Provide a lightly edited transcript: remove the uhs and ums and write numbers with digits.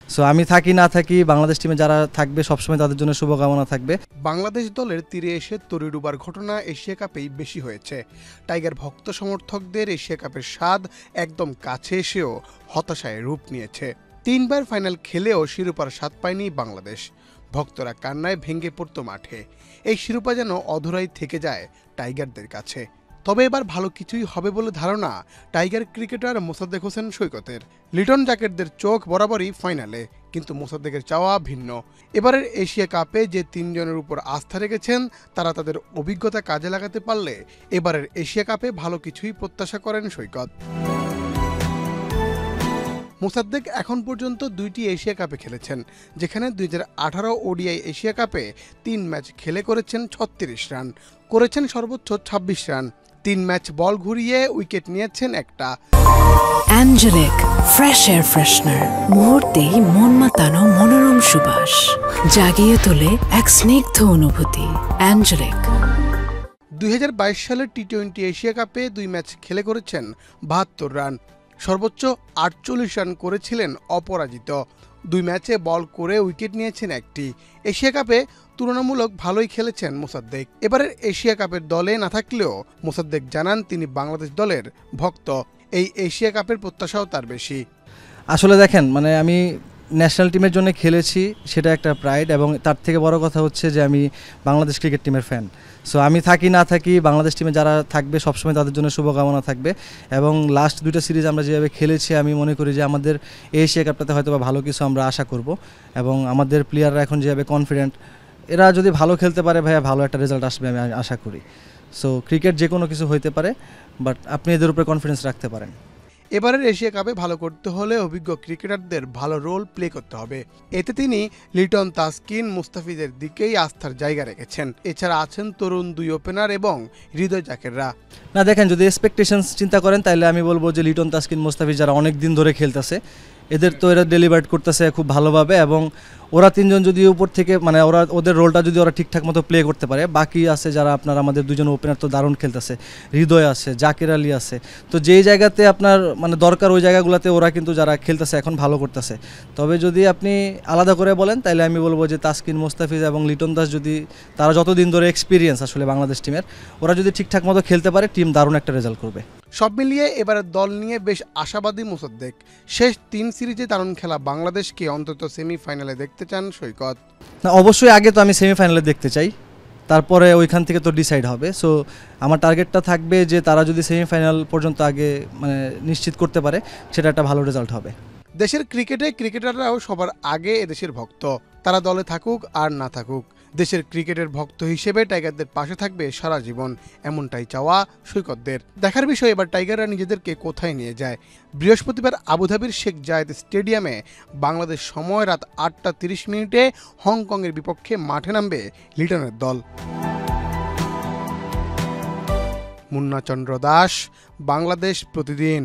So আমি থাকি না থাকি বাংলাদেশ টিমে যারা থাকবে সবসময় তাদের জন্য শুভকামনা থাকবে। বাংলাদেশ দলের তীরে এসে তরি ডুবার ঘটনা এশিয়া কাপেই বেশি হয়েছে। টাইগার ভক্ত সমর্থকদের এশিয়া কাপের স্বাদ একদম কাছে এসেও হতাশায় রূপ নিয়েছে। 3 বার ফাইনাল খেলেও শিরোপার স্বাদ পায়নি বাংলাদেশ। ভক্তরা কান্নায় ভেঙে পড়তো মাঠে। এই শিরোপা যেন অধরাই থেকে যায় টাইগারদের কাছে। তবে এবার ভালো কিছুই হবে বলে ধারণা টাইগার ক্রিকেটার মোসাদ্দেক হোসেন সৈকতের। লিটন জাকেরদের চোখ বরাবরই ফাইনালে, কিন্তু মোসাদ্দেকের চাওয়া ভিন্ন। এবারের এশিয়া কাপে যে 3 জনের উপর আস্থা রেখেছেন তারা তাদের অভিজ্ঞতা কাজে লাগাতে পারলে এবারের এশিয়া কাপে ভালো কিছুই প্রত্যাশা করেন সৈকত। মোসাদ্দেক এখন পর্যন্ত 2টি এশিয়া কাপে খেলেছেন, যেখানে 2018 ওডিআই এশিয়া কাপে 3 ম্যাচ খেলে করেছেন 36 রান, করেছেন সর্বোচ্চ 26 রান। 3 ম্যাচ বল ঘুরিয়ে উইকেট নিয়েছেন একটা। অ্যাঞ্জেলিক ফ্রেশ এয়ার ফ্রেশনার, মুহূর্তেই মন মাতানো মনোরম সুবাস, জাগিয়ে তোলে এক স্নিগ্ধ অনুভূতি। অ্যাঞ্জেলিক। 2022 সালের টি-20 এশিয়া কাপে 2 ম্যাচ খেলে করেছেন 72 রান, সর্বোচ্চ 48 রান করেছিলেন অপরাজিত। 2 ম্যাচে বল করে উইকেট নিয়েছেন একটি। এশিয়া কাপে তুলনামূলক ভালোই খেলেছেন মোসাদ্দেক। এবারের এশিয়া কাপের দলে না থাকলেও মোসাদ্দেক জানান তিনি বাংলাদেশ দলের ভক্ত। এই এশিয়া কাপের প্রত্যাশাও তার বেশি। আসলে দেখেন, মানে আমি ন্যাশনাল টিমের জন্য খেলেছি, সেটা একটা প্রাইড, এবং তার থেকে বড় কথা হচ্ছে যে আমি বাংলাদেশ ক্রিকেট টিমের ফ্যান। সো আমি থাকি না থাকি বাংলাদেশ টিমে যারা থাকবে সবসময় তাদের জন্য শুভকামনা থাকবে। এবং লাস্ট 2টা সিরিজ আমরা যেভাবে খেলেছি, আমি মনে করি যে আমাদের এশিয়া কাপটাতে হয়তো বা ভালো কিছু আমরা আশা করব। এবং আমাদের প্লেয়াররা এখন যেভাবে কনফিডেন্ট, এরা যদি ভালো খেলতে পারে ভাইয়া ভালো একটা রেজাল্ট আসবে আমি আশা করি। সো ক্রিকেট যে কোনো কিছু হইতে পারে, বাট আপনি এদের উপরে কনফিডেন্স রাখতে পারেন। এবারের এশিয়া কাপে ভালো করতে হলে অভিজ্ঞ ক্রিকেটারদের ভালো রোল প্লে করতে হবে। এতে তিনি লিটন, তাসকিন, মুস্তাফিজের দিকেই আস্থার জায়গা রেখেছেন। এছাড়া আছেন তরুণ 2 ওপেনার এবং হৃদয় জাকেররা। না দেখেন, যদি এক্সপেকটেশনস চিন্তা করেন তাহলে আমি বলবো যে লিটন, তাসকিন, মুস্তাফিজ যারা অনেক দিন ধরে খেলতেছে, এদের তো এরা ডেলিভার করতেছে খুব ভালোভাবে। এবং ওরা 3 জন যদি উপর থেকে, মানে ওদের রোলটা যদি ওরা ঠিকঠাক মতো প্লে করতে পারে, বাকি আছে যারা আপনার আমাদের 2 জন ওপেনার তো দারুণ খেলতেছে, হৃদয় আছে, জাকের আলী আছে। তো যেই জায়গাতে আপনার মানে দরকার ওই জায়গাগুলোতে ওরা কিন্তু যারা খেলতেছে এখন ভালো করতেছে। তবে যদি আপনি আলাদা করে বলেন তাহলে আমি বলবো যে তাসকিন, মুস্তাফিজ এবং লিটন দাস, যদি তারা যতদিন ধরে এক্সপিরিয়েন্স আসলে বাংলাদেশ টিমের, ওরা যদি ঠিকঠাক মতো খেলতে পারে টিম দারুণ একটা রেজাল্ট করবে। সব মিলিয়ে এবারের দল নিয়ে বেশ আশাবাদী মোসাদ্দেক। শেষ 3 সিরিজে দারুণ খেলা বাংলাদেশকে অন্তত সেমিফাইনালে দেখতে চান সৈকত। না, অবশ্যই আগে তো আমি সেমিফাইনালে দেখতে চাই, তারপরে ওইখান থেকে তো ডিসাইড হবে। সো আমার টার্গেটটা থাকবে যে তারা যদি সেমিফাইনাল পর্যন্ত আগে মানে নিশ্চিত করতে পারে, সেটা একটা ভালো রেজাল্ট হবে। দেশের ক্রিকেটাররাও সবার আগে এদেশের ভক্ত। তারা দলে থাকুক আর না থাকুক, দেশের ক্রিকেটের ভক্ত হিসেবে টাইগারদের পাশে থাকবে সারা জীবন, এমনটাই চাওয়া সৈকতদের। দেখার বিষয় এবার টাইগাররা নিজেদেরকে কোথায় নিয়ে যায়। বৃহস্পতিবার আবুধাবির শেখ জায়েদ স্টেডিয়ামে বাংলাদেশ সময় রাত 8:30 হংকংয়ের বিপক্ষে মাঠে নামবে লিটনের দল। মুন্না চন্দ্র দাস, বাংলাদেশ প্রতিদিন।